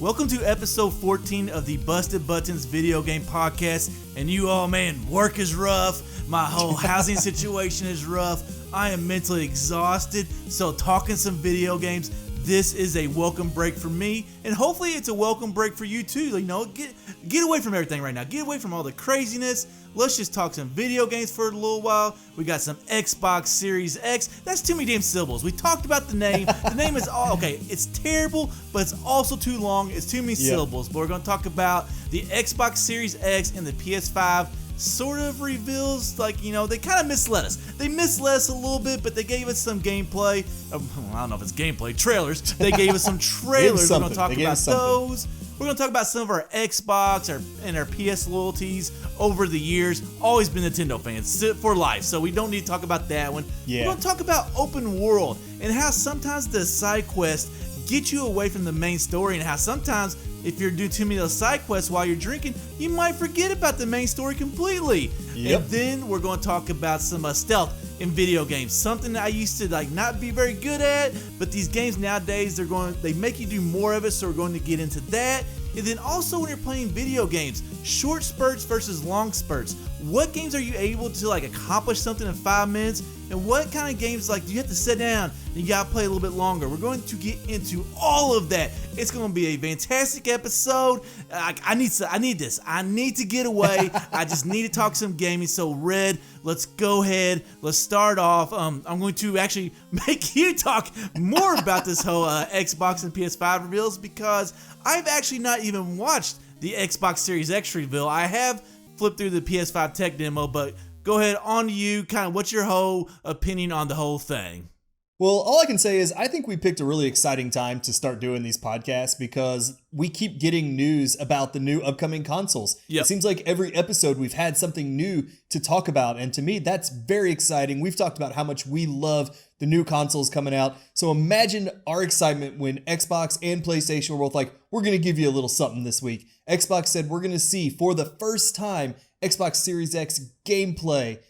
Welcome to episode 14 of the Busted Buttons video game podcast. And you all, man, work is rough. My whole housing situation is rough. I am mentally exhausted. So talking some video games, this is a welcome break for me. And hopefully it's a welcome break for you too. You know, get away from everything right now. Get away from all the craziness. Let's just talk some video games for a little while. We got some Xbox Series X. That's too many damn syllables. We talked about the name. The name is all okay. It's terrible, but it's also too long. It's too many syllables. But we're going to talk about the Xbox Series X and the PS5 sort of reveals, like, you know, they kind of misled us. They misled us a little bit, but they gave us some gameplay. I don't know if it's gameplay. Trailers. They gave us some trailers. We're going to talk about those. We're going to talk about some of our Xbox and our PS loyalties over the years. Always been Nintendo fans for life, so we don't need to talk about that one. We're going to talk about open world and how sometimes the side quests get you away from the main story, and how sometimes if you're doing too many of those side quests while you're drinking, you might forget about the main story completely. And then we're going to talk about some stealth in video games, something that I used to not be very good at, but these games nowadays they make you do more of it, so we're going to get into that. And then also when you're playing video games, short spurts versus long spurts. What games are you able to accomplish something in 5 minutes? And what kind of games do you have to sit down and you gotta play a little bit longer? We're going to get into all of that. It's going to be a fantastic episode. I need this. I need to get away. I just need to talk some gaming. So Red, let's go ahead. Let's start off. I'm going to actually make you talk more about this whole Xbox and PS5 reveals, because I've actually not even watched the Xbox Series X reveal. I have flipped through the PS5 tech demo, but go ahead, on to you. Kind of what's your whole opinion on the whole thing? Well, all I can say is I think we picked a really exciting time to start doing these podcasts, because we keep getting news about the new upcoming consoles. It seems like every episode we've had something new to talk about, and to me, that's very exciting. We've talked about how much we love the new consoles coming out, so imagine our excitement when Xbox and PlayStation were both like, we're going to give you a little something this week. Xbox said we're going to see, for the first time, Xbox Series X gameplay,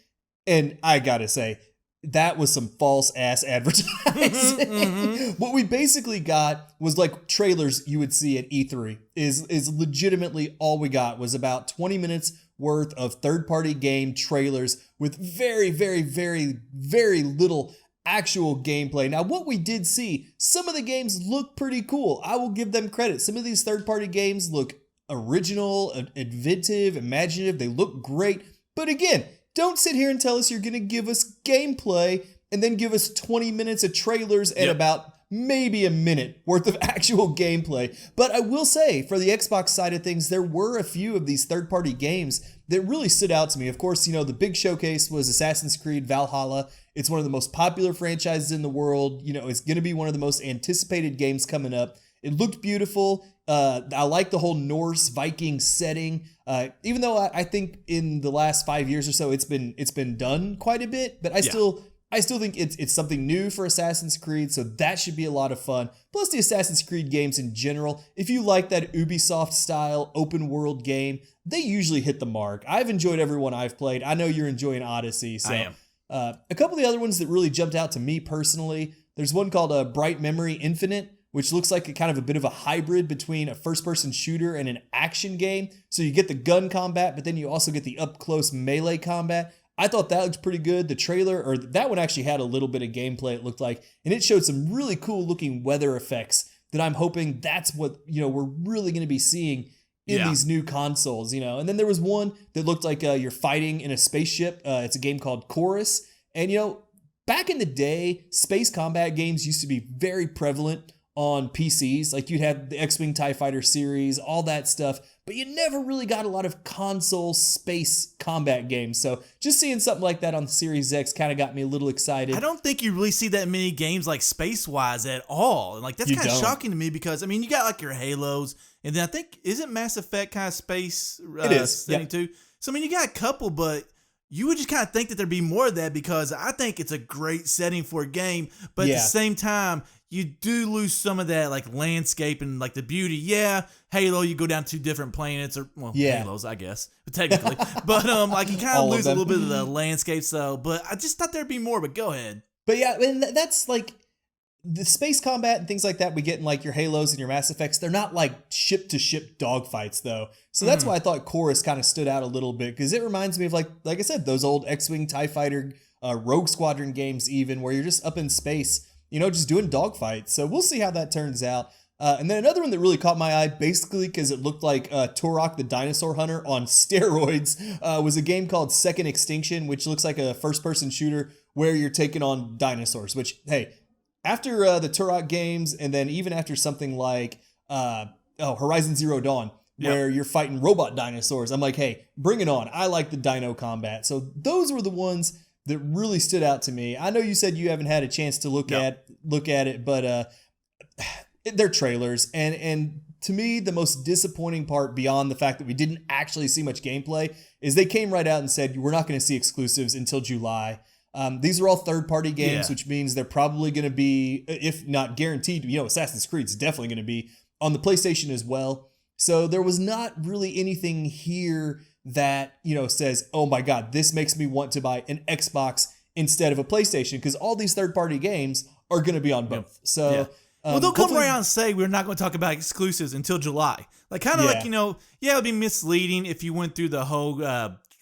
and I gotta say, that was some false ass advertising. What we basically got was trailers you would see at E3 is legitimately all we got, was about 20 minutes worth of third-party game trailers with very, very, very, very little actual gameplay. Now, what we did see, some of the games look pretty cool. I will give them credit. Some of these third-party games look original, inventive, imaginative. They look great. But again, don't sit here and tell us you're going to give us gameplay and then give us 20 minutes of trailers and about maybe a minute worth of actual gameplay. But I will say, for the Xbox side of things, there were a few of these third-party games that really stood out to me. Of course, the big showcase was Assassin's Creed Valhalla. It's one of the most popular franchises in the world. It's going to be one of the most anticipated games coming up. It looked beautiful. I like the whole Norse Viking setting. Even though I think in the last 5 years or so it's been done quite a bit, but I still think it's something new for Assassin's Creed, so that should be a lot of fun. Plus the Assassin's Creed games in general, if you like that Ubisoft style open world game, they usually hit the mark. I've enjoyed every one I've played. I know you're enjoying Odyssey. So, I am. A couple of the other ones that really jumped out to me personally, there's one called Bright Memory Infinite, which looks like a bit of a hybrid between a first-person shooter and an action game. So you get the gun combat, but then you also get the up-close melee combat. I thought that looked pretty good. The trailer, or that one actually had a little bit of gameplay, it looked like, and it showed some really cool-looking weather effects that I'm hoping that's what, we're really going to be seeing in these new consoles, And then there was one that looked like you're fighting in a spaceship. It's a game called Chorus. And, back in the day, space combat games used to be very prevalent on PCs. You'd have the X-Wing TIE Fighter series, all that stuff, but you never really got a lot of console space combat games. So just seeing something like that on the Series X kind of got me a little excited. I don't think you really see that many games space-wise at all. That's kind of shocking to me, because, you got your Halos, and then I think, isn't Mass Effect kind of space it is. setting too? So, you got a couple, but you would just kind of think that there'd be more of that, because I think it's a great setting for a game, but at the same time, you do lose some of that landscape and the beauty. Yeah, Halo, you go down to different planets, or Halos, I guess, technically. But you kind of lose a little bit of the landscape. So, but I just thought there'd be more. But go ahead. But yeah, and that's the space combat and things like that we get in like your Halos and your Mass Effects, they're not like ship-to-ship dogfights though. So that's why I thought Chorus kind of stood out a little bit, because it reminds me of like I said, those old X-Wing TIE Fighter Rogue Squadron games even, where you're just up in space, just doing dogfights. So we'll see how that turns out. And then another one that really caught my eye, basically because it looked like Turok the Dinosaur Hunter on steroids, was a game called Second Extinction, which looks like a first-person shooter where you're taking on dinosaurs, which, hey, after the Turok games, and then even after something like Horizon Zero Dawn, where you're fighting robot dinosaurs, I'm like, hey, bring it on. I like the dino combat. So those were the ones that really stood out to me. I know you said you haven't had a chance to look at it, but they're trailers. And to me, the most disappointing part, beyond the fact that we didn't actually see much gameplay, is they came right out and said, we're not going to see exclusives until July. These are all third-party games, which means they're probably going to be, if not guaranteed, Assassin's Creed's definitely going to be on the PlayStation as well. So there was not really anything here that, says, oh my God, this makes me want to buy an Xbox instead of a PlayStation, because all these third-party games are going to be on both. So, well, they'll come around and say we're not going to talk about exclusives until July. Like, kind of like, it would be misleading if you went through the whole,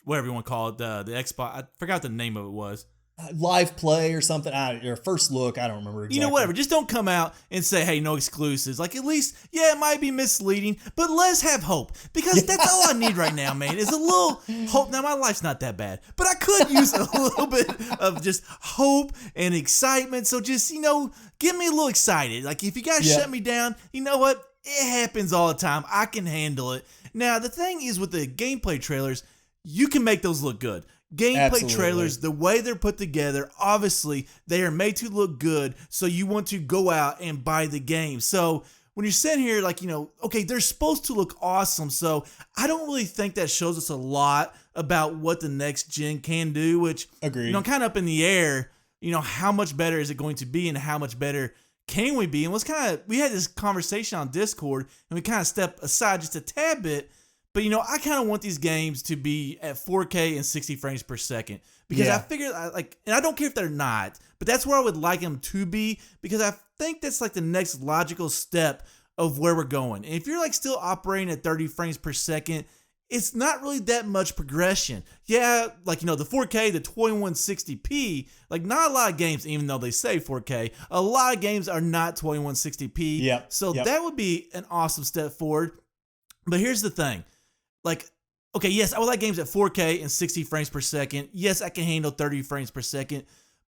whatever you want to call it, the Xbox. I forgot the name of it was. Live play or something, or first look, I don't remember exactly. Whatever. Just don't come out and say, hey, no exclusives. Like, at least, it might be misleading, but let's have hope. Because that's all I need right now, man, is a little hope. Now, my life's not that bad, but I could use a little bit of just hope and excitement. So just, get me a little excited. Like, if you guys shut me down, you know what? It happens all the time. I can handle it. Now, the thing is with the gameplay trailers, you can make those look good. Gameplay trailers, the way they're put together, obviously they are made to look good, so you want to go out and buy the game. So when you're sitting here like, okay, they're supposed to look awesome, so I don't really think that shows us a lot about what the next gen can do, which, agreed. Kind of up in the air, how much better is it going to be and how much better can we be? And we had this conversation on Discord, and we kind of stepped aside just a tad bit. But, I kind of want these games to be at 4K and 60 frames per second. Because I figure, and I don't care if they're not, but that's where I would like them to be, because I think that's like the next logical step of where we're going. And if you're still operating at 30 frames per second, it's not really that much progression. Yeah, the 4K, the 2160p, not a lot of games, even though they say 4K, a lot of games are not 2160p. Yep. So that would be an awesome step forward. But here's the thing. Okay, yes, I would like games at 4K and 60 frames per second. Yes, I can handle 30 frames per second.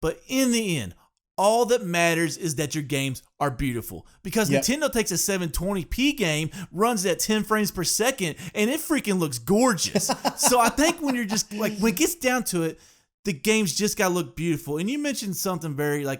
But in the end, all that matters is that your games are beautiful. Because Nintendo takes a 720p game, runs at 10 frames per second, and it freaking looks gorgeous. So I think when you're just, when it gets down to it, the games just got to look beautiful. And you mentioned something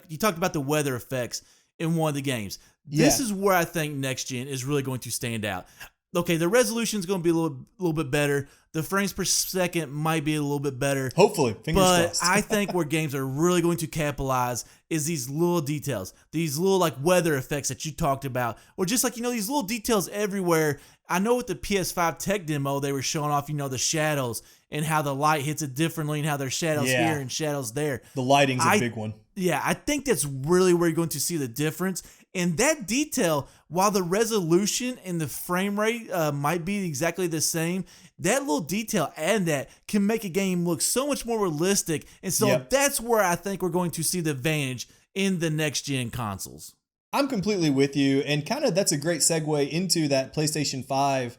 you talked about the weather effects in one of the games. This is where I think next gen is really going to stand out. Okay, the resolution is going to be a little bit better. The frames per second might be a little bit better. Hopefully, fingers crossed. But I think where games are really going to capitalize is these little details, these little weather effects that you talked about, or just these little details everywhere. I know with the PS5 tech demo, they were showing off, the shadows and how the light hits it differently and how there's shadows here and shadows there. The lighting's a big one. Yeah, I think that's really where you're going to see the difference. And that detail, while the resolution and the frame rate might be exactly the same, that little detail and that can make a game look so much more realistic. And so that's where I think we're going to see the advantage in the next gen consoles. I'm completely with you. And that's a great segue into that PlayStation 5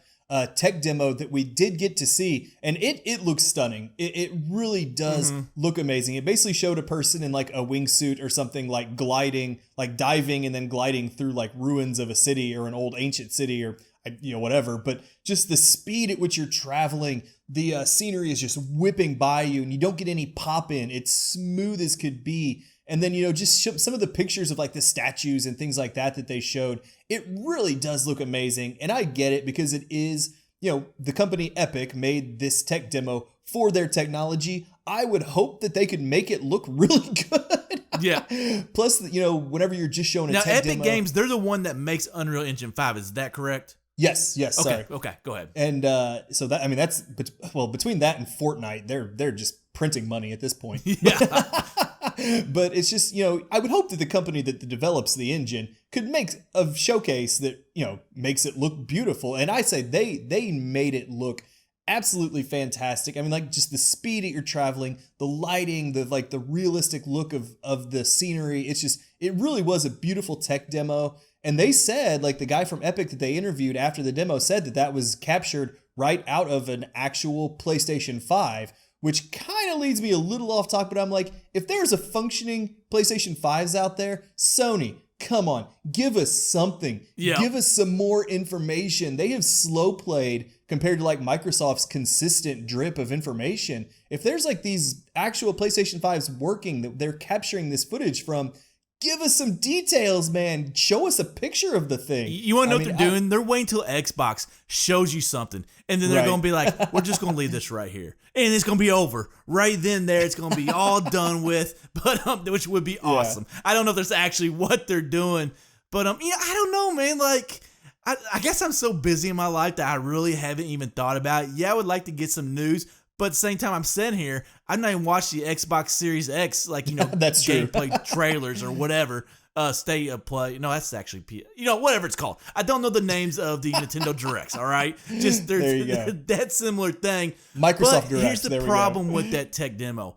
tech demo that we did get to see, and it looks stunning. It really does look amazing. It basically showed a person in a wingsuit or something, gliding, diving and then gliding through ruins of a city or an old ancient city or whatever. But just the speed at which you're traveling, the scenery is just whipping by you, and you don't get any pop in. It's smooth as could be. And then, just some of the pictures of the statues and things like that they showed. It really does look amazing. And I get it, because it is, the company Epic made this tech demo for their technology. I would hope that they could make it look really good. Yeah. Plus, whenever you're just showing a tech Epic demo. Games, they're the one that makes Unreal Engine 5. Is that correct? Yes. Sorry. Okay, go ahead. And so that's between that and Fortnite, they're just printing money at this point. Yeah. But it's just, you know, I would hope that the company that develops the engine could make a showcase that, you know, makes it look beautiful. And I say they made it look absolutely fantastic. I mean, like, just the speed that you're traveling, the lighting, the realistic look of the scenery. It's just, it really was a beautiful tech demo. And they said, like, the guy from Epic that they interviewed after the demo said that was captured right out of an actual PlayStation 5, which kind of leads me a little off topic, but I'm like, if there's a functioning PlayStation 5s out there, Sony, come on, give us something. Yeah. Give us some more information. They have slow played compared to like Microsoft's consistent drip of information. If there's like these actual PlayStation 5s working that they're capturing this footage from, give us some details, man. Show us a picture of the thing. You want to know what they're doing? They're waiting till Xbox shows you something. And then they're going to be like, we're just going to leave this right here. And it's going to be over. Right then there, it's going to be all done with, but which would be awesome. Yeah. I don't know if that's actually what they're doing. But yeah, I don't know, man. Like, I guess I'm so busy in my life that I really haven't even thought about it. Yeah, I would like to get some news. But at the same time, I'm sitting here, I've not even watched the Xbox Series X, like, you know, that's gameplay trailers or whatever, state of play. No, that's actually, you know, whatever it's called. I don't know the names of the Nintendo Directs, all right? Just there you go. That similar thing. Microsoft Directs. Here's the problem with that tech demo.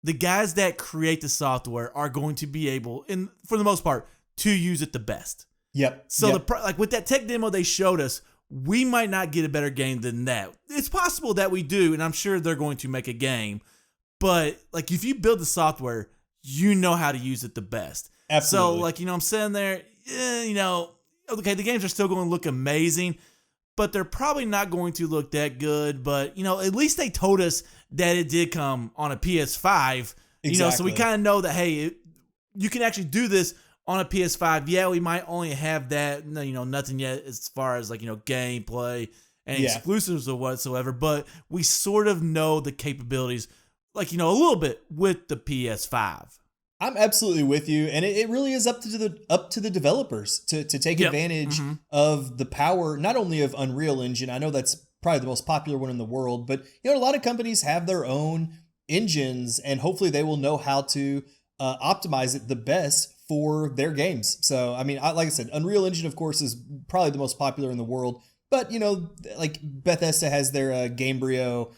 The guys that create the software are going to be able, and for the most part, to use it the best. Yep. So like with that tech demo they showed us, we might not get a better game than that. It's possible that we do, and I'm sure they're going to make a game. But like, if you build the software, you know how to use it the best. Absolutely. So like, you know, I'm sitting there, you know, okay, the games are still going to look amazing, but they're probably not going to look that good. But, you know, at least they told us that it did come on a PS5. Exactly. You know, so we kind of know that, hey, you can actually do this on a PS5. Yeah, we might only have that, you know, nothing yet as far as like, you know, gameplay and exclusives or whatsoever, but we sort of know the capabilities, like, you know, a little bit with the PS5. I'm absolutely with you, and it really is up to the developers to take advantage of the power, not only of Unreal Engine. I know that's probably the most popular one in the world, but, you know, a lot of companies have their own engines, and hopefully they will know how to optimize it the best for their games. So, I mean, like I said, Unreal Engine, of course, is probably the most popular in the world. But, you know, like Bethesda has their Gamebryo.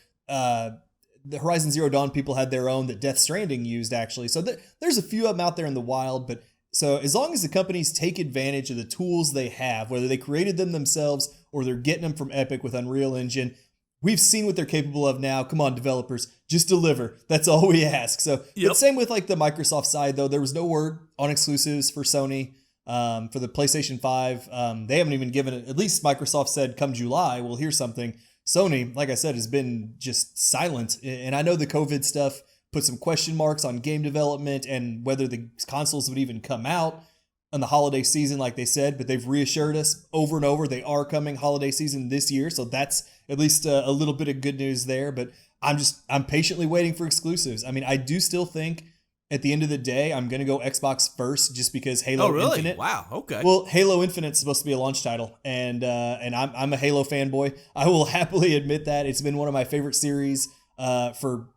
The Horizon Zero Dawn people had their own that Death Stranding used, actually. So there's a few of them out there in the wild. But so as long as the companies take advantage of the tools they have, whether they created them themselves or they're getting them from Epic with Unreal Engine, we've seen what they're capable of now. Come on, developers, just deliver. That's all we ask. So, but same with like the Microsoft side, though. There was no word on exclusives for Sony for the PlayStation 5. They haven't even given it. At least Microsoft said come July, we'll hear something. Sony, like I said, has been just silent. And I know the COVID stuff put some question marks on game development and whether the consoles would even come out on the holiday season, like they said, but they've reassured us over and over they are coming holiday season this year. So that's at least a little bit of good news there. But I'm patiently waiting for exclusives. I mean, I do still think at the end of the day, I'm going to go Xbox first just because Halo Infinite. Wow. Okay. Well, Halo Infinite's supposed to be a launch title, and I'm a Halo fanboy. I will happily admit that. It's been one of my favorite series for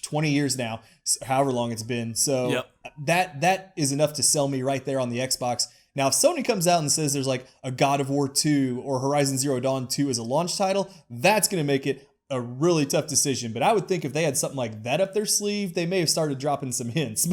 20 years now, however long it's been. So that is enough to sell me right there on the Xbox. Now, if Sony comes out and says there's like a God of War 2 or Horizon Zero Dawn 2 as a launch title, that's going to make it a really tough decision. But I would think if they had something like that up their sleeve, they may have started dropping some hints.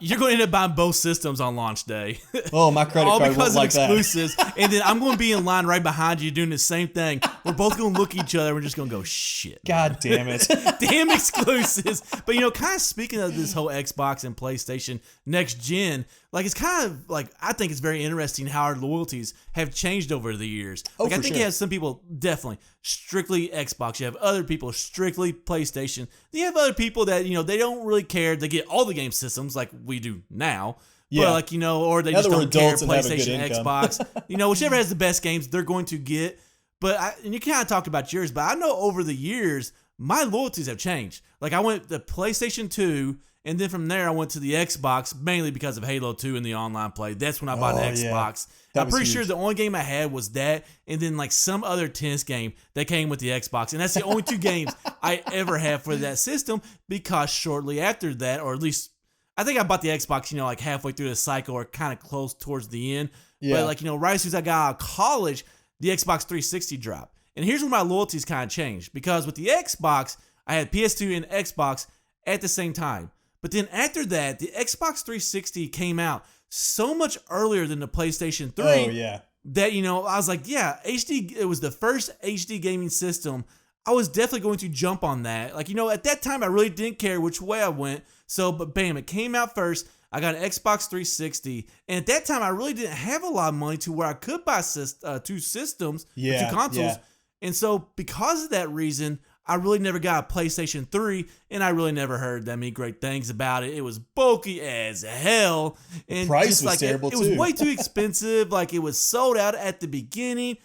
You're going to end up buying both systems on launch day. Oh, my credit card won't like that. All because of exclusives. And then I'm going to be in line right behind you doing the same thing. We're both going to look at each other. We're just going to go, shit. God damn it. Damn exclusives. But, you know, kind of speaking of this whole Xbox and PlayStation next gen, like, it's kind of like, I think it's very interesting how our loyalties have changed over the years. Like, I think you have some people definitely strictly Xbox. You have other people strictly PlayStation. Then you have other people that, you know, they don't really care. They get all the game systems like we do now. Yeah. But, like, you know, or they just don't care. PlayStation, Xbox, you know, whichever has the best games, they're going to get. But, and you kind of talked about yours, but I know over the years, my loyalties have changed. Like, I went to PlayStation 2, and then from there, I went to the Xbox, mainly because of Halo 2 and the online play. That's when I bought an Xbox. I'm pretty sure the only game I had was that, and then like some other tennis game that came with the Xbox. And that's the only two games I ever had for that system, because shortly after that, or at least I think I bought the Xbox, like halfway through the cycle or kind of close towards the end. Yeah. But right as soon as I got out of college, the Xbox 360 dropped. And here's where my loyalties kind of changed, because with the Xbox, I had PS2 and Xbox at the same time. But then after that, the Xbox 360 came out so much earlier than the PlayStation 3. Oh, yeah. That, I was like, yeah, HD, it was the first HD gaming system. I was definitely going to jump on that. Like, at that time, I really didn't care which way I went. So, but bam, it came out first. I got an Xbox 360. And at that time, I really didn't have a lot of money to where I could buy two systems, or two consoles. Yeah. And so, because of that reason, I really never got a PlayStation 3, and I really never heard that many great things about it. It was bulky as hell. And price was terrible, too. It was way too expensive. Like, it was sold out at the beginning.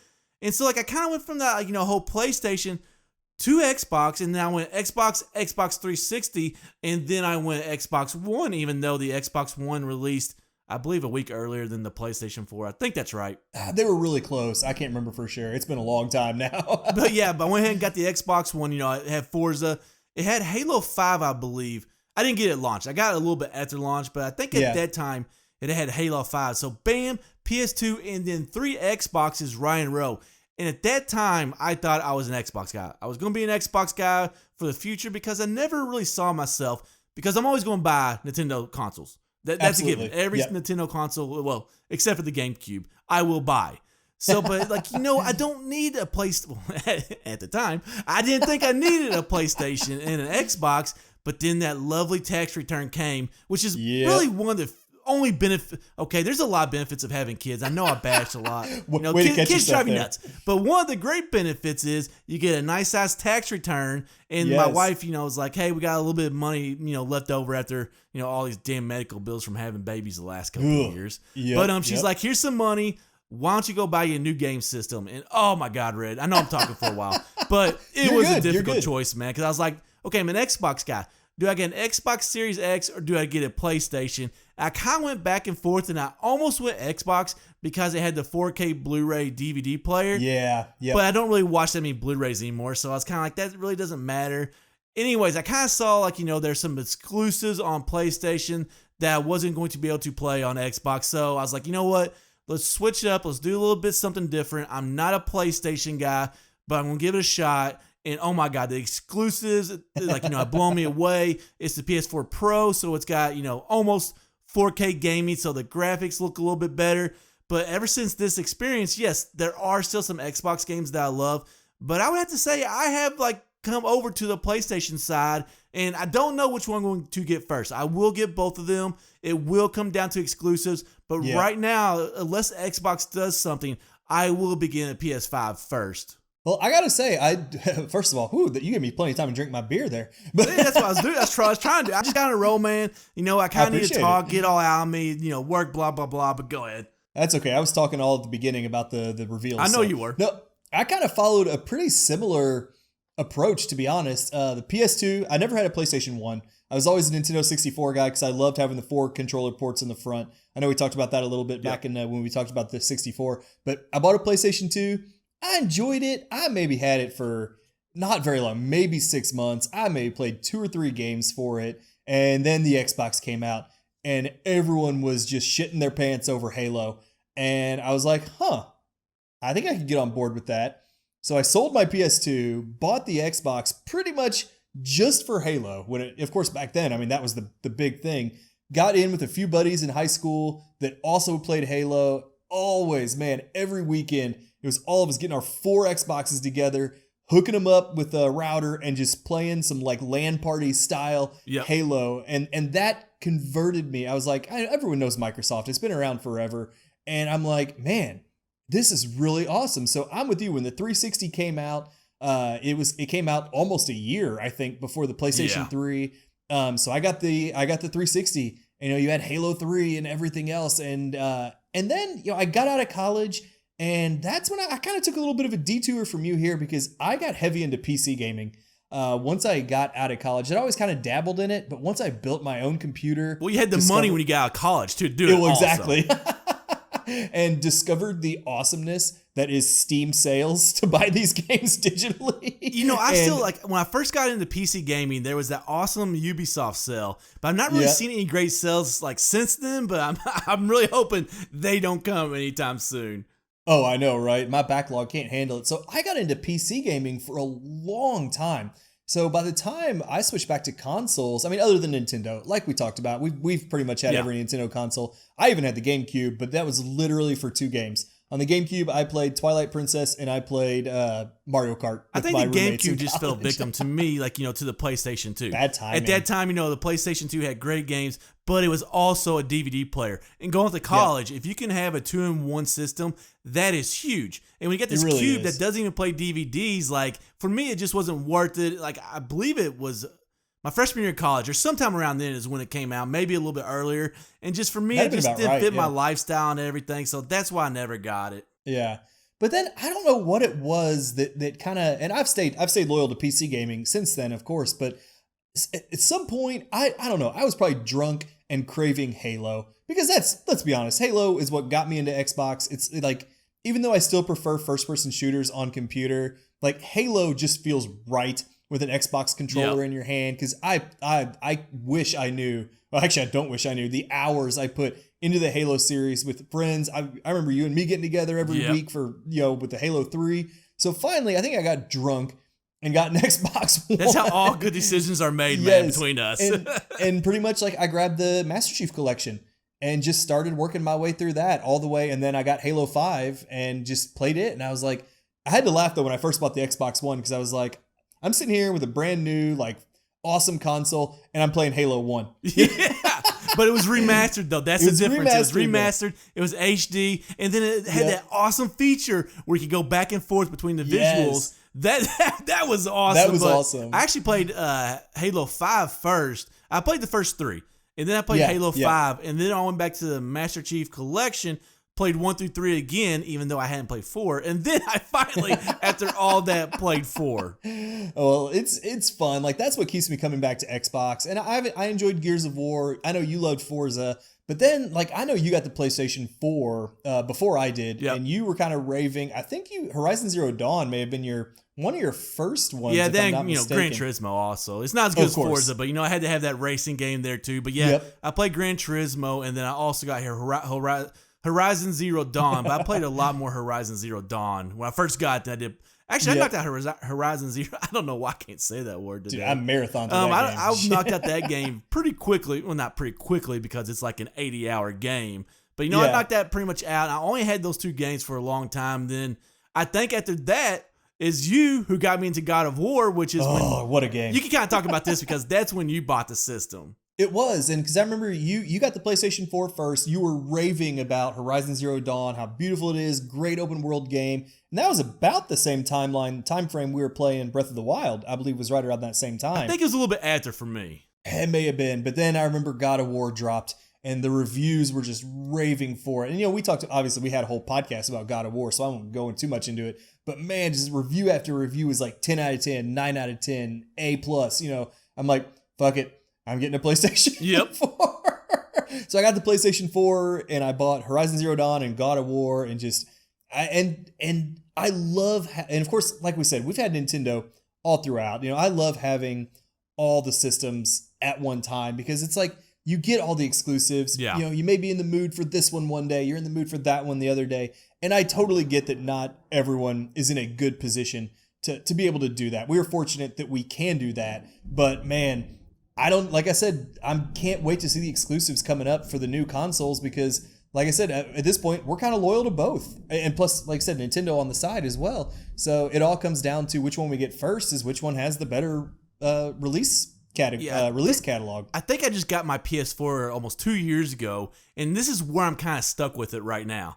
And so, I kind of went from that, whole PlayStation to Xbox, and then I went Xbox 360, and then I went Xbox One, even though the Xbox One released, I believe, a week earlier than the PlayStation 4. I think that's right. They were really close. I can't remember for sure. It's been a long time now. But I went ahead and got the Xbox One. It had Forza. It had Halo 5, I believe. I didn't get it launched. I got it a little bit after launch, but I think at that time it had Halo 5. So bam, PS2, and then 3 Xboxes right in a row. And at that time, I thought I was an Xbox guy. I was going to be an Xbox guy for the future because I never really saw myself, because I'm always going to buy Nintendo consoles. That's a given. Every Nintendo console, well, except for the GameCube, I will buy. So, but I don't need a PlayStation. At the time, I didn't think I needed a PlayStation and an Xbox, but then that lovely tax return came, which is really one of the only benefit. Okay, there's a lot of benefits of having kids. I know I bashed a lot. Kids drive you nuts. But one of the great benefits is you get a nice size tax return. And my wife, was like, hey, we got a little bit of money, left over after, all these damn medical bills from having babies the last couple of years. But she's like, here's some money. Why don't you go buy you a new game system? And oh my God, Red, I know I'm talking for a while, but it was a difficult choice, man. Because I was like, okay, I'm an Xbox guy. Do I get an Xbox Series X or do I get a PlayStation? I kind of went back and forth, and I almost went Xbox because it had the 4K Blu-ray DVD player. Yeah. But I don't really watch that many Blu-rays anymore, so I was kind of like, that really doesn't matter. Anyways, I kind of saw there's some exclusives on PlayStation that I wasn't going to be able to play on Xbox. So I was like, you know what? Let's switch it up. Let's do a little bit something different. I'm not a PlayStation guy, but I'm going to give it a shot. And oh my God, the exclusives, have blown me away. It's the PS4 Pro, so it's got, almost 4K gaming, so the graphics look a little bit better. But ever since this experience, yes, there are still some Xbox games that I love. But I would have to say I have come over to the PlayStation side, and I don't know which one I'm going to get first. I will get both of them. It will come down to exclusives. But right now, unless Xbox does something, I will begin at PS5 first. Well, I gotta say, first of all, you gave me plenty of time to drink my beer there. But that's what I was doing. That's what I was trying to do. I just got on a roll, man. I kind of need to talk, get all out of me, work, blah, blah, blah. But go ahead. That's okay. I was talking all at the beginning about the reveals. I know you were. No, I kind of followed a pretty similar approach, to be honest. The PS2, I never had a PlayStation 1. I was always a Nintendo 64 guy because I loved having the 4 controller ports in the front. I know we talked about that a little bit back in when we talked about the 64. But I bought a PlayStation 2. I enjoyed it. I maybe had it for not very long, maybe 6 months. I maybe played 2 or 3 games for it. And then the Xbox came out and everyone was just shitting their pants over Halo. And I was like, I think I could get on board with that. So I sold my PS2, bought the Xbox pretty much just for Halo. Of course, back then, that was the big thing. Got in with a few buddies in high school that also played Halo. Always, man, every weekend, it was all of us getting our 4 Xboxes together, hooking them up with a router and just playing some LAN party style Halo. And that converted me. I was like, everyone knows Microsoft. It's been around forever. And I'm like, man, this is really awesome. So I'm with you. When the 360 came out, it came out almost a year, I think, before the PlayStation 3. So I got the 360. You had Halo 3 and everything else. And then, I got out of college. And that's when I kind of took a little bit of a detour from you here because I got heavy into PC gaming. Once I got out of college, I'd always kind of dabbled in it. But once I built my own computer. Well, you had the money when you got out of college to do it. Well, exactly. and discovered the awesomeness that is Steam sales to buy these games digitally. I still like when I first got into PC gaming, there was that awesome Ubisoft sale, but I've not really seen any great sales like since then. But I'm really hoping they don't come anytime soon. Oh, I know, right? My backlog can't handle it. So I got into PC gaming for a long time. So by the time I switched back to consoles, I mean, other than Nintendo, like we talked about, we've pretty much had every Nintendo console. I even had the GameCube, but that was literally for 2 games. On the GameCube, I played Twilight Princess and I played Mario Kart. I think the GameCube just fell victim to me, to the PlayStation 2. Bad timing. At that time, the PlayStation 2 had great games, but it was also a DVD player. And going to college, if you can have a 2-in-1 system, that is huge. And when you get this cube that doesn't even play DVDs, for me, it just wasn't worth it. I believe it was my freshman year of college, or sometime around then is when it came out, maybe a little bit earlier. And just for me, it just didn't fit my lifestyle and everything. So that's why I never got it. Yeah. But then I don't know what it was that kind of, and I've stayed loyal to PC gaming since then, of course. But at some point, I don't know, I was probably drunk and craving Halo. Because let's be honest, Halo is what got me into Xbox. It's even though I still prefer first-person shooters on computer, Halo just feels right with an Xbox controller in your hand, because I wish I knew. Well, actually, I don't wish I knew the hours I put into the Halo series with friends. I remember you and me getting together every week for with the Halo 3. So finally, I think I got drunk and got an Xbox One. That's how all good decisions are made, man, between us. and pretty much I grabbed the Master Chief Collection and just started working my way through that all the way. And then I got Halo 5 and just played it. And I was like, I had to laugh though when I first bought the Xbox One, because I was like, I'm sitting here with a brand new, awesome console, and I'm playing Halo 1. Yeah, but it was remastered, though. That's the difference. It was remastered. It was HD, and then it had that awesome feature where you could go back and forth between the visuals. That was awesome. That was awesome. I actually played Halo 5 first. I played the first 3, and then I played Halo 5, and then I went back to the Master Chief Collection, played 1 through 3 again, even though I hadn't played 4. And then I finally, after all that, played 4. Well, it's fun. That's what keeps me coming back to Xbox. And I enjoyed Gears of War. I know you loved Forza. But then, I know you got the PlayStation 4 before I did. Yep. And you were kind of raving. I think Horizon Zero Dawn may have been one of your first ones. Yeah, then, Gran Turismo also. It's not as good as Forza, but, I had to have that racing game there too. But yeah, I played Gran Turismo, and then I also got here Horizon Zero Dawn, but I played a lot more Horizon Zero Dawn. When I first got that, I did. Actually, I knocked out Horizon Zero. I don't know why I can't say that word today. Dude, I marathoned that game. I knocked out that game pretty quickly. Well, not pretty quickly, because it's like an 80-hour game. But, I knocked that pretty much out. I only had those 2 games for a long time. Then I think after that is you who got me into God of War, which is what a game. You can kind of talk about this because that's when you bought the system. It was, and because I remember you got the PlayStation 4 first, you were raving about Horizon Zero Dawn, how beautiful it is, great open world game, and that was about the same time frame we were playing Breath of the Wild. I believe was right around that same time. I think it was a little bit after for me. It may have been, but then I remember God of War dropped, and the reviews were just raving for it. And we talked, obviously we had a whole podcast about God of War, so I won't go too much into it. But man, just review after review was 10 out of 10, 9 out of 10, A+. I'm like, fuck it. I'm getting a PlayStation 4. So I got the PlayStation 4 and I bought Horizon Zero Dawn and God of War and I love, and of course, like we said, we've had Nintendo all throughout. I love having all the systems at one time, because it's you get all the exclusives. Yeah. You may be in the mood for this one day, you're in the mood for that one the other day. And I totally get that not everyone is in a good position to be able to do that. We are fortunate that we can do that, but man, like I said, I can't wait to see the exclusives coming up for the new consoles, because like I said, at this point, we're kind of loyal to both. And plus, like I said, Nintendo on the side as well. So it all comes down to which one we get first is which one has the better release catalog. I think I just got my PS4 almost 2 years ago, and this is where I'm kind of stuck with it right now.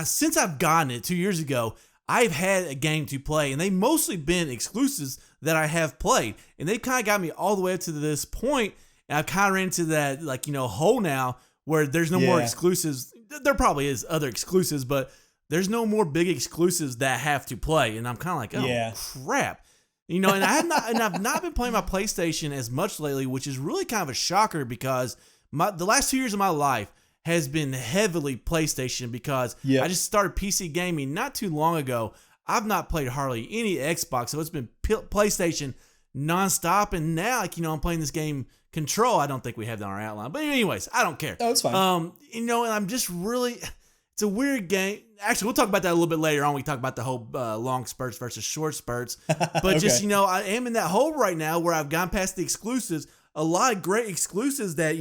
Since I've gotten it 2 years ago, I've had a game to play, and they've mostly been exclusives that I have played. And they've kind of got me all the way up to this point, and I've kind of ran into that, hole now where there's no more exclusives. There probably is other exclusives, but there's no more big exclusives that I have to play. And I'm kind of crap. And I've not been playing my PlayStation as much lately, which is really kind of a shocker, because the last 2 years of my life has been heavily PlayStation because I just started PC gaming not too long ago. I've not played hardly any Xbox, so it's been PlayStation nonstop. And now, like, I'm playing this game Control. I don't think we have that on our outline, but anyways, I don't care. Oh, it's fine. And I'm just really, it's a weird game. Actually, we'll talk about that a little bit later on. We talk about the whole long spurts versus short spurts. But just, I am in that hole right now where I've gone past the exclusives. A lot of great exclusives that,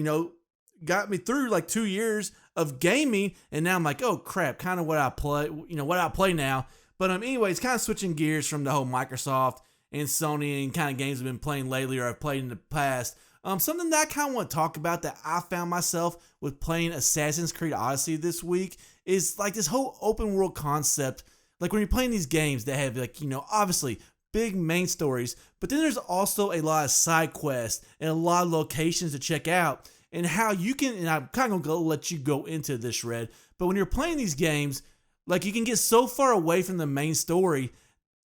got me through like 2 years of gaming. And now I'm like, oh crap, kind of what I play now. But anyways, kind of switching gears from the whole Microsoft and Sony and kind of games I've been playing lately or I've played in the past. Something that I kind of want to talk about that I found myself with playing Assassin's Creed Odyssey this week is like this whole open world concept. Like when you're playing these games that have like, obviously big main stories, but then there's also a lot of side quests and a lot of locations to check out and how you can, and I'm kind of going to let you go into this, Red, but when you're playing these games, like you can get so far away from the main story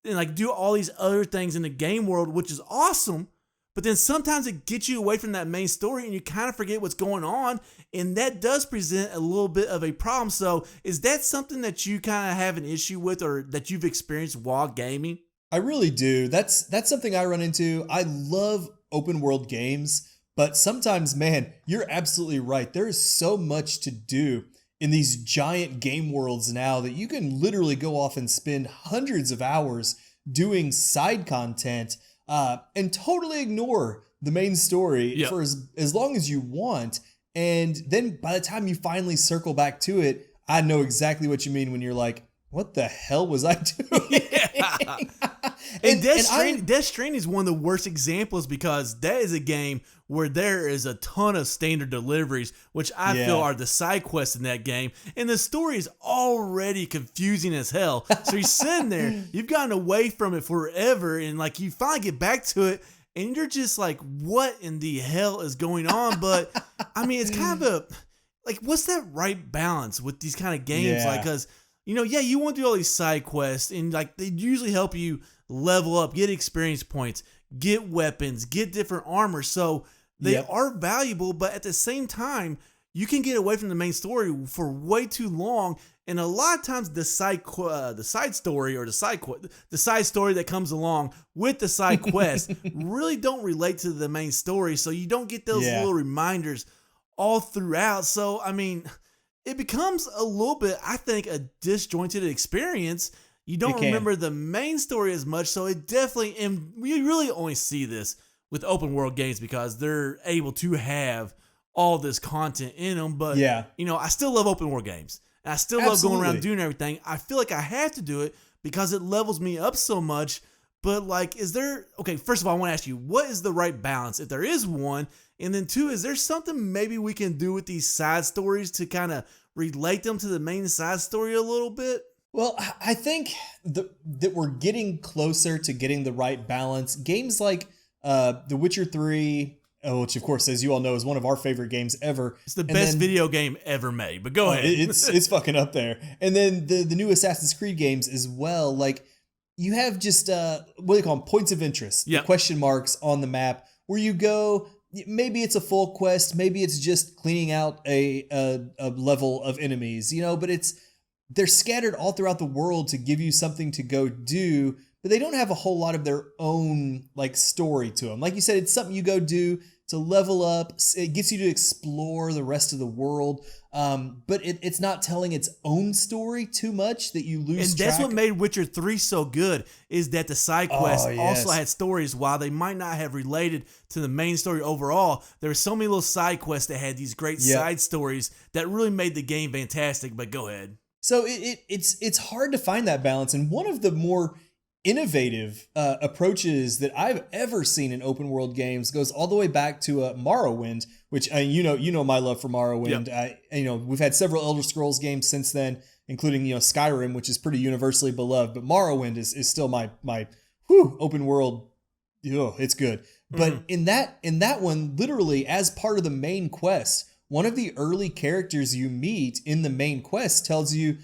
and like do all these other things in the game world, which is awesome. But then sometimes it gets you away from that main story and you kind of forget what's going on. And that does present a little bit of a problem. So is that something that you kind of have an issue with or that you've experienced while gaming? I really do. That's something I run into. I love open world games, but sometimes, man, you're absolutely right. There is so much to do in these giant game worlds now that you can literally go off and spend hundreds of hours doing side content and totally ignore the main story for as long as you want. And then by the time you finally circle back to it, I know exactly what you mean when you're like, what the hell was I doing? And Death Stranding is one of the worst examples because that is a game where there is a ton of standard deliveries, which I feel are the side quests in that game. And the story is already confusing as hell. So you're sitting there, you've gotten away from it forever, and like you finally get back to it, and you're just like, what in the hell is going on? But I mean, it's kind of like, what's that right balance with these kind of games? Like, because you want to do all these side quests, and like they usually help you level up, get experience points, get weapons, get different armor. So they are valuable, but at the same time, you can get away from the main story for way too long. And a lot of times, the side story that comes along with the side quest really don't relate to the main story. So you don't get those little reminders all throughout. So I mean, it becomes a little bit, I think, a disjointed experience. You don't remember the main story as much, so it definitely, and we really only see this with open world games because they're able to have all this content in them. But, I still love open world games. And I still love going around doing everything. I feel like I have to do it because it levels me up so much. But, like, first of all, I want to ask you, what is the right balance, if there is one? And then two, is there something maybe we can do with these side stories to kind of relate them to the main side story a little bit? Well, I think that we're getting closer to getting the right balance. Games like The Witcher 3, which of course, as you all know, is one of our favorite games ever. It's the best video game ever made, but go ahead. It's fucking up there. And then the new Assassin's Creed games as well. Like, you have just, what do they call them? Points of interest. The question marks on the map where you go. Maybe it's a full quest. Maybe it's just cleaning out a level of enemies, but they're scattered all throughout the world to give you something to go do, but they don't have a whole lot of their own like story to them. Like you said, it's something you go do to level up. It gets you to explore the rest of the world, but it's not telling its own story too much that you lose track. And that's what made Witcher 3 so good, is that the side quests also had stories. While they might not have related to the main story overall, there were so many little side quests that had these great side stories that really made the game fantastic. But go ahead. So it's hard to find that balance, and one of the more innovative approaches that I've ever seen in open world games goes all the way back to Morrowind, which my love for Morrowind. We've had several Elder Scrolls games since then, including Skyrim, which is pretty universally beloved, but Morrowind is still my open world. It's good. But in that one, literally as part of the main quest, one of the early characters you meet in the main quest tells you,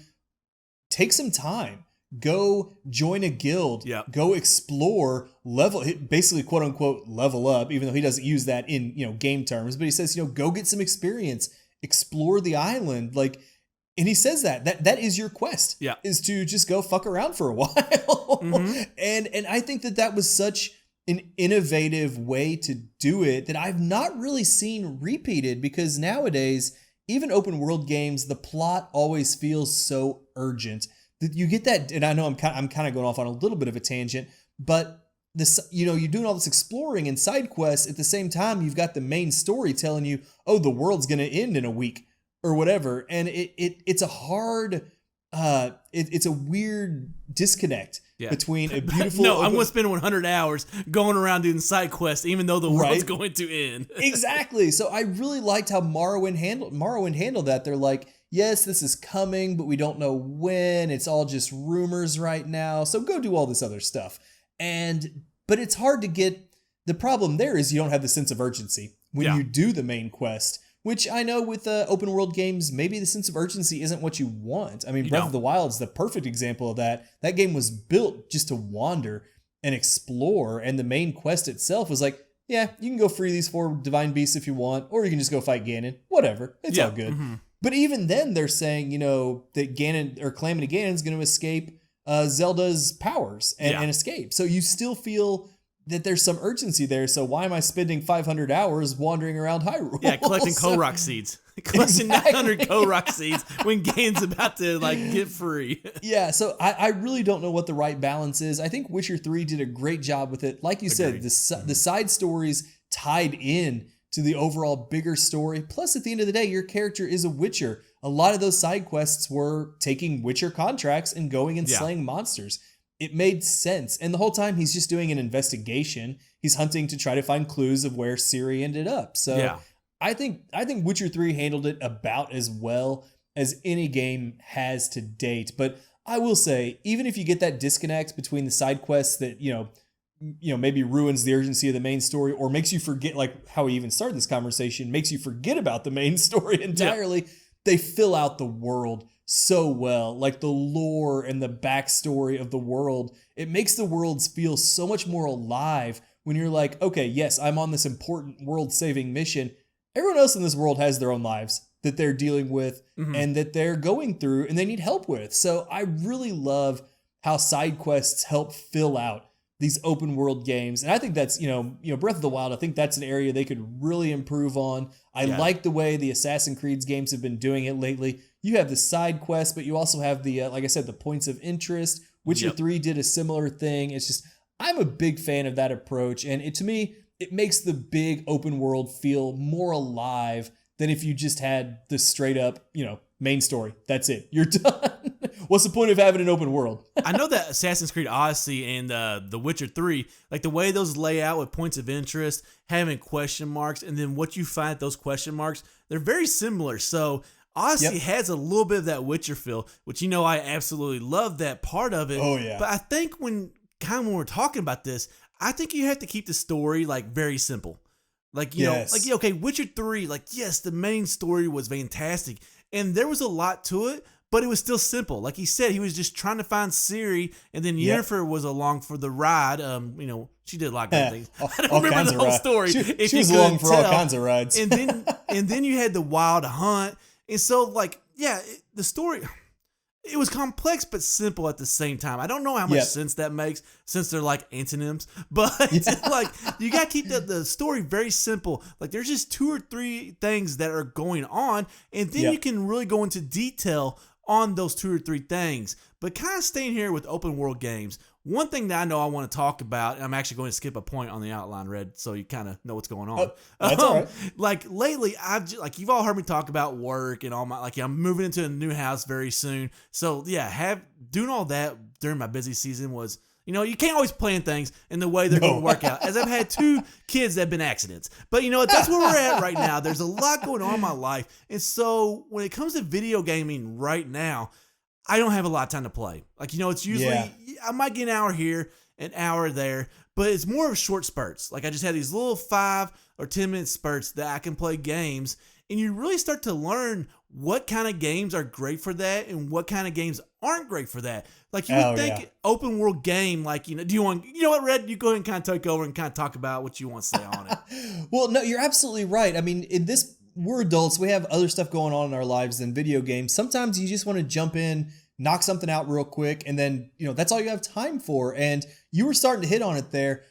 take some time, go join a guild, go explore, basically quote unquote level up, even though he doesn't use that in game terms, but he says, go get some experience, explore the island. Like, and he says that is your quest, is to just go fuck around for a while. And I think that was such an innovative way to do it that I've not really seen repeated, because nowadays, even open world games, the plot always feels so urgent that you get that. And I know I'm kind of going off on a little bit of a tangent, but this, you're doing all this exploring and side quests at the same time. You've got the main story telling you, oh, the world's going to end in a week or whatever. And it's a hard, it's a weird disconnect between a beautiful. No, I'm going to spend 100 hours going around doing side quests, even though the world's going to end. Exactly. So I really liked how Morrowind handled that. They're like, yes, this is coming, but we don't know when. It's all just rumors right now. So go do all this other stuff. But it's hard to get. The problem there is you don't have the sense of urgency when you do the main quest. Which I know with open world games, maybe the sense of urgency isn't what you want. I mean, Breath of the Wild is the perfect example of that. That game was built just to wander and explore, and the main quest itself was like, yeah, you can go free these 4 divine beasts if you want, or you can just go fight Ganon. Whatever, it's all good. But even then, they're saying, that Ganon or Calamity Ganon's going to escape Zelda's powers and escape. So you still feel that there's some urgency there. So why am I spending 500 hours wandering around Hyrule? Yeah, collecting Korok seeds. Collecting 900 Korok seeds when Ganon's about to get free. Yeah, so I really don't know what the right balance is. I think Witcher 3 did a great job with it. Like you said, the side stories tied in to the overall bigger story. Plus, at the end of the day, your character is a Witcher. A lot of those side quests were taking Witcher contracts and going and slaying monsters. It made sense. And the whole time he's just doing an investigation. He's hunting to try to find clues of where Ciri ended up. So I think Witcher 3 handled it about as well as any game has to date. But I will say, even if you get that disconnect between the side quests that, maybe ruins the urgency of the main story, or makes you forget, like how we even started this conversation, makes you forget about the main story entirely, they fill out the world so well. Like the lore and the backstory of the world, it makes the worlds feel so much more alive when you're like, okay, yes, I'm on this important world-saving mission. Everyone else in this world has their own lives that they're dealing with and that they're going through and they need help with. So I really love how side quests help fill out these open world games. And I think that's, Breath of the Wild, I think that's an area they could really improve on. I like the way the Assassin's Creed games have been doing it lately. You have the side quests, but you also have the, like I said, the points of interest. Witcher 3 did a similar thing. It's just, I'm a big fan of that approach. And to me, it makes the big open world feel more alive than if you just had the straight up, main story. That's it. You're done. What's the point of having an open world? I know that Assassin's Creed Odyssey and The Witcher 3, like the way those lay out with points of interest, having question marks, and then what you find at those question marks, they're very similar. So Odyssey has a little bit of that Witcher feel, which I absolutely love that part of it. Oh, yeah. But I think when we're talking about this, I think you have to keep the story like very simple. Like, okay, Witcher 3, like, yes, the main story was fantastic. And there was a lot to it, but it was still simple. Like he said, he was just trying to find Ciri, and then Yennefer was along for the ride. She did a lot of good things. I don't remember the whole story. She was along for all kinds of rides. And then you had the wild hunt. And so, the story, it was complex but simple at the same time. I don't know how much sense that makes since they're like antonyms, but you got to keep the story very simple. Like there's just 2 or 3 things that are going on, and then you can really go into detail on those 2 or 3 things. But kind of staying here with open world games, one thing that I know I want to talk about, and I'm actually going to skip a point on the outline, Red, so you kind of know what's going on. That's all right. Like lately, you've all heard me talk about work and all my, I'm moving into a new house very soon. So doing all that during my busy season was, you can't always plan things in the way they're going to work out. As I've had 2 kids that have been accidents. But that's where we're at right now. There's a lot going on in my life. And so when it comes to video gaming right now, I don't have a lot of time to play. It's usually, I might get an hour here, an hour there, but it's more of short spurts. Like I just had these little 5 or 10 minute spurts that I can play games. And you really start to learn what kind of games are great for that and what kind of games aren't great for that. Like you would think open world game, do you want, what, Red, you go ahead and kind of take over and kind of talk about what you want to say on it. Well, no, you're absolutely right. I mean, in this we're adults. We have other stuff going on in our lives than video games. Sometimes you just want to jump in, knock something out real quick, and then, that's all you have time for. And you were starting to hit on it there.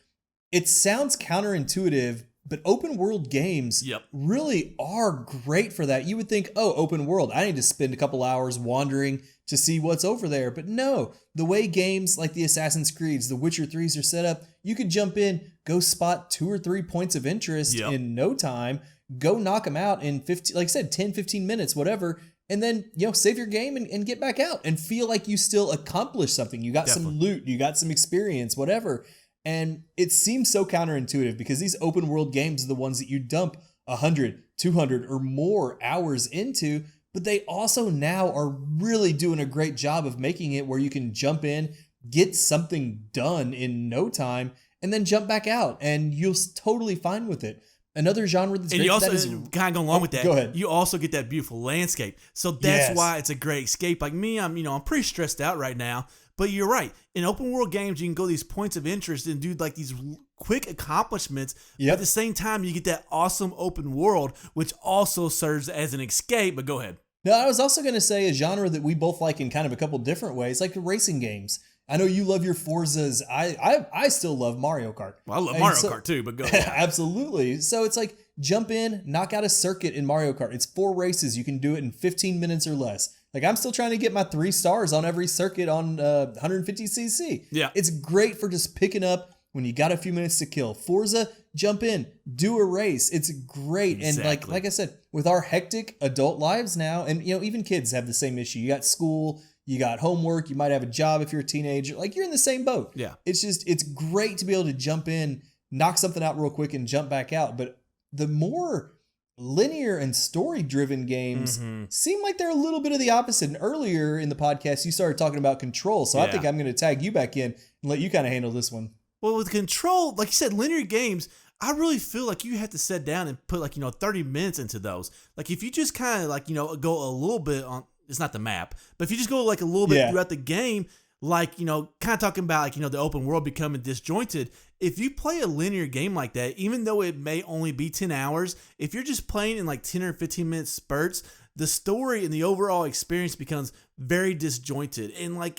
It sounds counterintuitive, but open world games really are great for that. You would think, open world, I need to spend a couple hours wandering to see what's over there. But no, the way games like the Assassin's Creeds, the Witcher 3s are set up, you could jump in, go spot 2 or 3 points of interest in no time, go knock them out in 15, like I said, 10, 15 minutes, whatever. And then, save your game and get back out and feel like you still accomplished something. You got some loot, you got some experience, whatever. And it seems so counterintuitive because these open world games are the ones that you dump 100, 200 or more hours into, but they also now are really doing a great job of making it where you can jump in, get something done in no time, and then jump back out, and you'll totally fine with it. Another genre that's and great you also kind of go along with that. Go ahead. You also get that beautiful landscape, so that's why it's a great escape. Like me, I'm pretty stressed out right now. But you're right. In open world games, you can go these points of interest and do like these quick accomplishments. But at the same time, you get that awesome open world, which also serves as an escape. But go ahead. No, I was also going to say a genre that we both like in kind of a couple different ways, like the racing games. I know you love your Forzas. I still love Mario Kart. Well, I love Mario Kart too, but go ahead. Absolutely. So it's like jump in, knock out a circuit in Mario Kart. It's 4 races. You can do it in 15 minutes or less. Like, I'm still trying to get my 3 stars on every circuit on 150cc. Yeah. It's great for just picking up when you got a few minutes to kill. Forza, jump in, do a race. It's great. Exactly. And like I said, with our hectic adult lives now, and even kids have the same issue. You got school, you got homework, you might have a job if you're a teenager. Like, you're in the same boat. Yeah. It's great to be able to jump in, knock something out real quick and jump back out. But the more linear and story-driven games seem like they're a little bit of the opposite. And earlier in the podcast, you started talking about Control, so I think I'm going to tag you back in and let you kind of handle this one. Well, with Control, like you said, linear games, I really feel like you have to sit down and put 30 minutes into those. Like if you just kind of go a little bit on, it's not the map, but if you just go like a little bit throughout the game, kind of talking about the open world becoming disjointed. If you play a linear game like that, even though it may only be 10 hours, if you're just playing in 10 or 15 minute spurts, the story and the overall experience becomes very disjointed. And I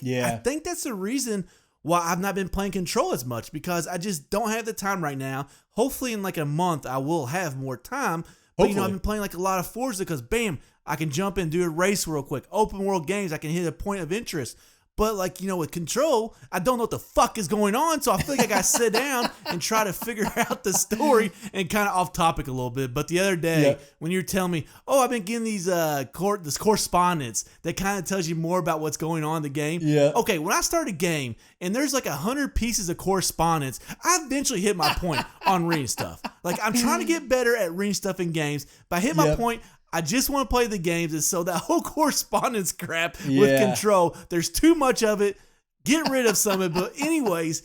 think that's the reason why I've not been playing Control as much, because I just don't have the time right now. Hopefully in a month I will have more time. But I've been playing a lot of Forza because bam, I can jump in, do a race real quick. Open world games, I can hit a point of interest. But with Control, I don't know what the fuck is going on, so I feel like I gotta sit down and try to figure out the story, and kind of off topic a little bit. But the other day, when you were telling me, I've been getting these this correspondence that kind of tells you more about what's going on in the game. Yeah. Okay, when I start a game and there's 100 pieces of correspondence, I eventually hit my point on reading stuff. I'm trying to get better at reading stuff in games, but I hit my point. I just want to play the games, and so that whole correspondence crap with Control, there's too much of it. Get rid of some of it. But anyways,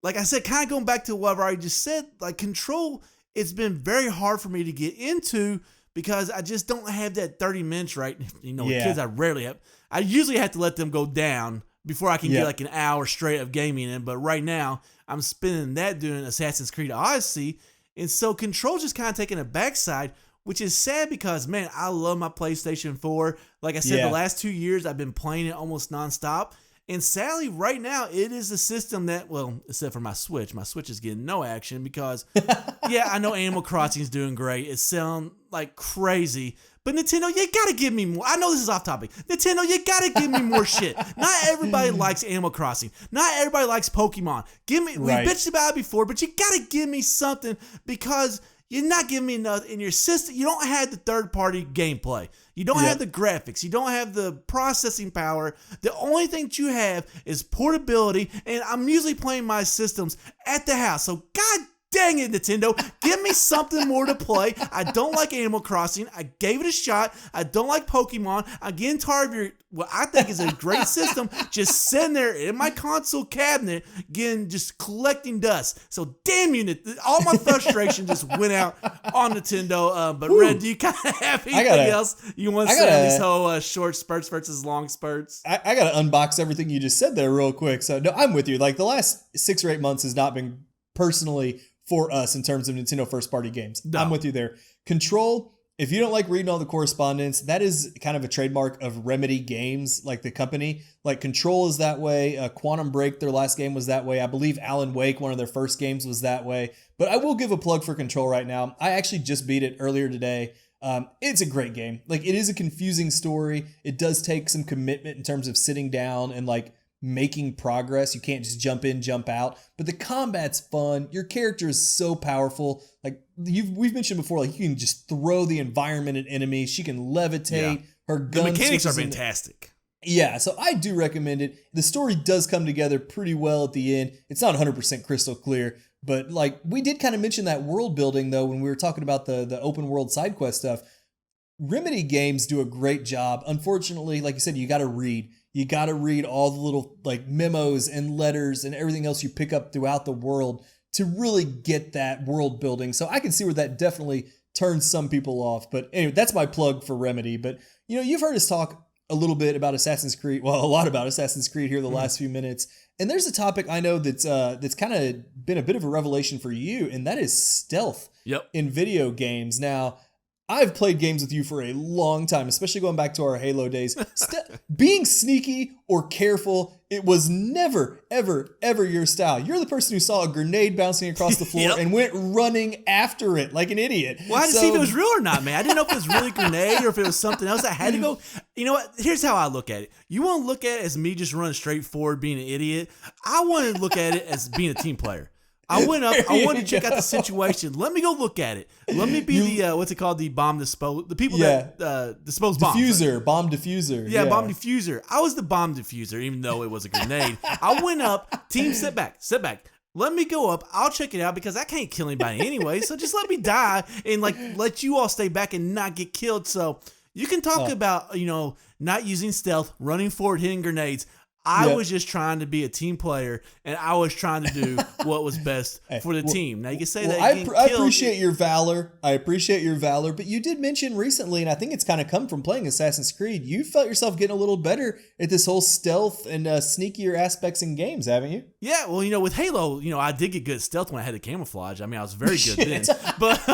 like I said, kind of going back to what I just said, Control, it's been very hard for me to get into because I just don't have that 30 minutes, right? With kids, I rarely have. I usually have to let them go down before I can get an hour straight of gaming in. But right now, I'm spending that doing Assassin's Creed Odyssey. And so Control's just kind of taking a backside, which is sad because, man, I love my PlayStation 4. Like I said, the last 2 years, I've been playing it almost nonstop. And sadly, right now, it is a system that, well, except for my Switch is getting no action because, I know Animal Crossing is doing great. It's selling like crazy. But Nintendo, you gotta give me more. I know this is off topic. Nintendo, you gotta give me more shit. Not everybody likes Animal Crossing. Not everybody likes Pokemon. Give me, we bitched about it before, but you gotta give me something because you're not giving me enough in your system. You don't have the third-party gameplay. You don't have the graphics. You don't have the processing power. The only thing that you have is portability, and I'm usually playing my systems at the house. So, God dang it, Nintendo. Give me something more to play. I don't like Animal Crossing. I gave it a shot. I don't like Pokemon. I'm getting tired of your, what I think is a great system, just sitting there in my console cabinet, just collecting dust. So damn you, all my frustration just went out on Nintendo. But Red, do you kind of have anything else you want to say on these whole short spurts versus long spurts? I got to unbox everything you just said there real quick. So no, I'm with you. The last 6 or 8 months has not been personally for us in terms of Nintendo first party games. No. I'm with you there. Control, If you don't like reading all the correspondence, that is kind of a trademark of Remedy Games, like the company. Like Control is that way. Quantum Break, their last game, was that way. I believe Alan Wake, one of their first games, was that way. But I will give a plug for Control right now. I actually just beat it earlier today. It's a great game. Like, it is a confusing story. It does take some commitment in terms of sitting down and like making progress. You can't just jump in, jump out. But the combat's fun. Your character is so powerful. Like we've mentioned before, like you can just throw the environment at enemies. She can levitate. Yeah. Her gun the mechanics are fantastic. Yeah, so I do recommend it. The story does come together pretty well at the end. It's not 100% crystal clear, but like we did kind of mention that world building though when we were talking about the open world side quest stuff. Remedy games do a great job. Unfortunately, like you said, you got to read. You got to read all the little like memos and letters and everything else you pick up throughout the world to really get that world building. So I can see where that definitely turns some people off. But anyway, that's my plug for Remedy. But you know, you've heard us talk a little bit about Assassin's Creed. Well, a lot about Assassin's Creed here the last few minutes. And there's a topic I know that's kind of been a bit of a revelation for you, and that is stealth in video games. Now, I've played games with you for a long time, especially going back to our Halo days. Being sneaky or careful, it was never, ever, ever your style. You're the person who saw a grenade bouncing across the floor and went running after it like an idiot. Well, I had to see if it was real or not, man. I didn't know if it was really a grenade or if it was something else. I had to go. You know what? Here's how I look at it. You want to look at it as me just running straight forward being an idiot. I want to look at it as being a team player. I went up. I wanted to check out the situation. Let me go look at it. Let me be the what's it called? The bomb dispose. The people that dispose bombs. Diffuser, bomb diffuser. Yeah, bomb diffuser. I was the bomb diffuser, even though it was a grenade. I went up. Team, sit back. Let me go up. I'll check it out because I can't kill anybody anyway. So just let me die and like let you all stay back and not get killed. So you can talk about not using stealth, running forward, hitting grenades. I was just trying to be a team player, and I was trying to do what was best for the team. Now, you can say that I appreciate your valor. But you did mention recently, and I think it's kind of come from playing Assassin's Creed, you felt yourself getting a little better at this whole stealth and sneakier aspects in games, haven't you? Yeah, well, with Halo, I did get good at stealth when I had the camouflage. I mean, I was very good then. But,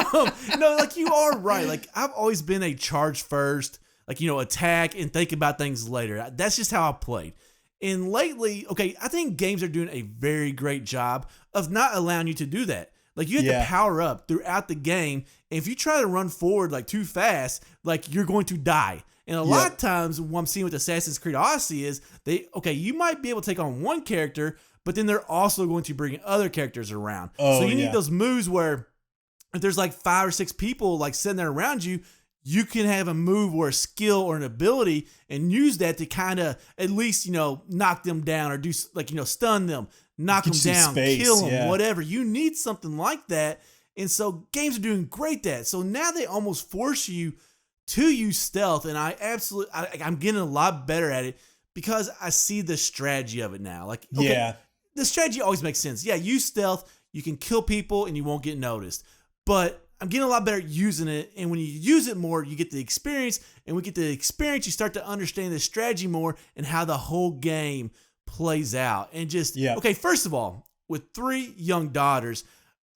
no, like, you are right. Like, I've always been a charge first, like, attack and think about things later. That's just how I played. And lately, I think games are doing a very great job of not allowing you to do that. Like, you have to power up throughout the game. And if you try to run forward, like, too fast, like, you're going to die. And a lot of times, what I'm seeing with Assassin's Creed Odyssey is, you might be able to take on one character, but then they're also going to bring other characters around. So you need those moves where if there's, like, 5 or 6 people, like, sitting there around you, you can have a move or a skill or an ability and use that to kind of at least, knock them down or do like, stun them, knock them down, kill them, whatever. You need something like that. And so games are doing great at that. So now they almost force you to use stealth. And I'm getting a lot better at it because I see the strategy of it now. Like, the strategy always makes sense. Yeah, use stealth. You can kill people and you won't get noticed. But I'm getting a lot better at using it, and when you use it more, you get the experience, and when you get the experience, you start to understand the strategy more and how the whole game plays out. And just, first of all, with 3 young daughters,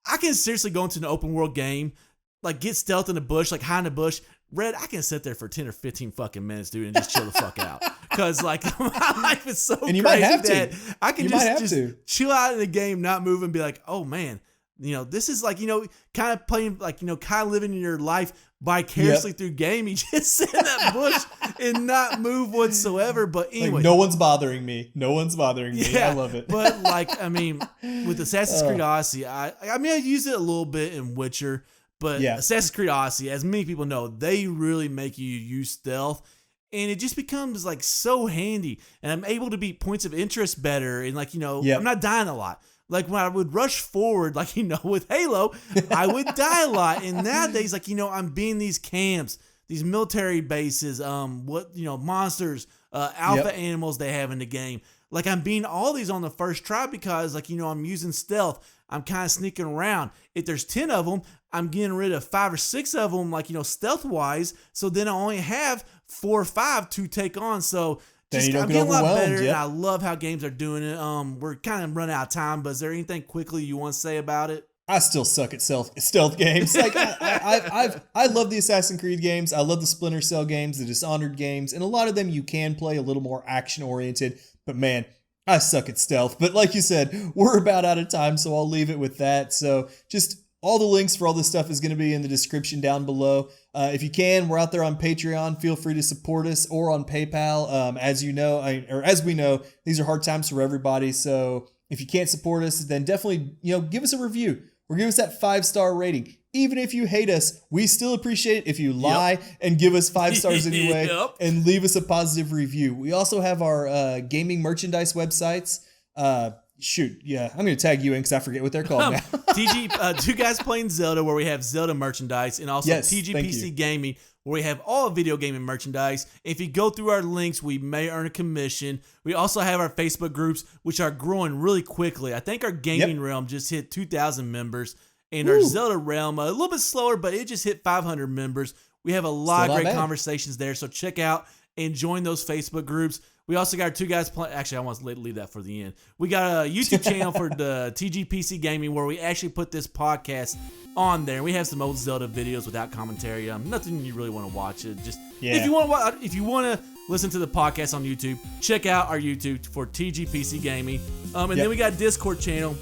I can seriously go into an open world game, like get stealth in the bush, like hide in the bush. Red, I can sit there for 10 or 15 fucking minutes, dude, and just chill the fuck out. Because, like, my life is so crazy that I can just chill out in the game, not move, and be like, oh, man. This is like, kind of playing, like, kind of living your life vicariously through game. You just sit in that bush and not move whatsoever. But anyway. Like, no one's bothering me. Yeah, I love it. But, like, I mean, with Assassin's Creed Odyssey, I use it a little bit in Witcher. But Assassin's Creed Odyssey, as many people know, they really make you use stealth. And it just becomes, like, so handy. And I'm able to beat points of interest better. And, like, I'm not dying a lot. Like, when I would rush forward, like, with Halo, I would die a lot. And nowadays, like, I'm being these camps, these military bases, monsters, alpha animals they have in the game. Like, I'm being all these on the first try because, like, I'm using stealth. I'm kind of sneaking around. If there's 10 of them, I'm getting rid of 5 or 6 of them, like, stealth-wise. So then I only have 4 or 5 to take on. So I'm getting a lot better, and I love how games are doing it. We're kind of running out of time, but is there anything quickly you want to say about it? I still suck at stealth games. Like I love the Assassin's Creed games. I love the Splinter Cell games, the Dishonored games, and a lot of them you can play a little more action oriented. But man, I suck at stealth. But like you said, we're about out of time, so I'll leave it with that. So just all the links for all this stuff is going to be in the description down below. If you can, we're out there on Patreon. Feel free to support us, or on PayPal. As you know, as we know, these are hard times for everybody. So if you can't support us, then definitely give us a review or give us that 5-star rating. Even if you hate us, we still appreciate it if you lie and give us 5 stars anyway and leave us a positive review. We also have our gaming merchandise websites. I'm going to tag you in because I forget what they're called now. Two Guys Playing Zelda, where we have Zelda merchandise, and also TGPC Gaming, where we have all video gaming merchandise. If you go through our links, we may earn a commission. We also have our Facebook groups, which are growing really quickly. I think our gaming realm just hit 2,000 members, and our Zelda realm, a little bit slower, but it just hit 500 members. We have a lot of great conversations there, so check out and join those Facebook groups. We also got our Two Guys Playing. Actually, I want to leave that for the end. We got a YouTube channel for the TGPC Gaming, where we actually put this podcast on there. We have some old Zelda videos without commentary. Nothing you really want to watch. If you want to listen to the podcast on YouTube, check out our YouTube for TGPC Gaming. Then we got a Discord channel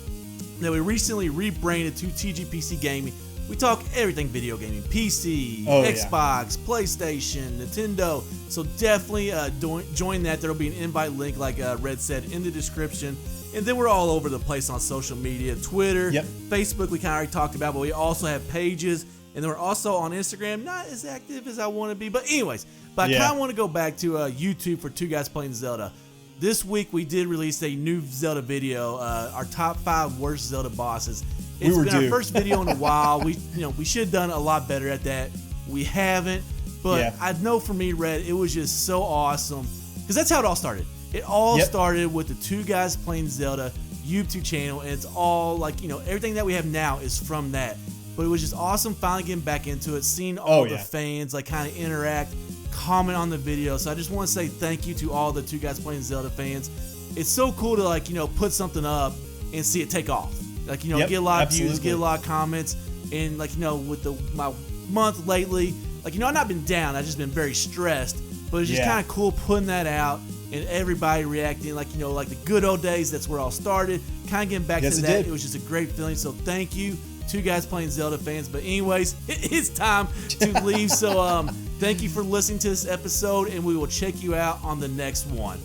that we recently rebranded to TGPC Gaming. We talk everything video gaming, PC, Xbox, PlayStation, Nintendo. So definitely join that. There'll be an invite link, like Red said, in the description. And then we're all over the place on social media, Twitter, Facebook, we kind of already talked about, but we also have pages. And then we're also on Instagram, not as active as I want to be. But anyways, I kind of want to go back to YouTube for Two Guys Playing Zelda. This week we did release a new Zelda video, our top 5 worst Zelda bosses. It's been our first video in a while. We should have done a lot better at that. We haven't, but I know for me, Red, it was just so awesome because that's how it all started. It all started with the Two Guys Playing Zelda YouTube channel, and it's all like everything that we have now is from that. But it was just awesome finally getting back into it, seeing all the fans like kind of interact, comment on the video. So I just want to say thank you to all the Two Guys Playing Zelda fans. It's so cool to put something up and see it take off. Get a lot of views, get a lot of comments, and with my month lately, I've not been down, I've just been very stressed, but it's just kind of cool putting that out and everybody reacting like the good old days. That's where it all started. Kind of getting back to that. It was just a great feeling. So thank you, Two Guys Playing Zelda fans. But anyways, it's time to leave. So thank you for listening to this episode, and we will check you out on the next one.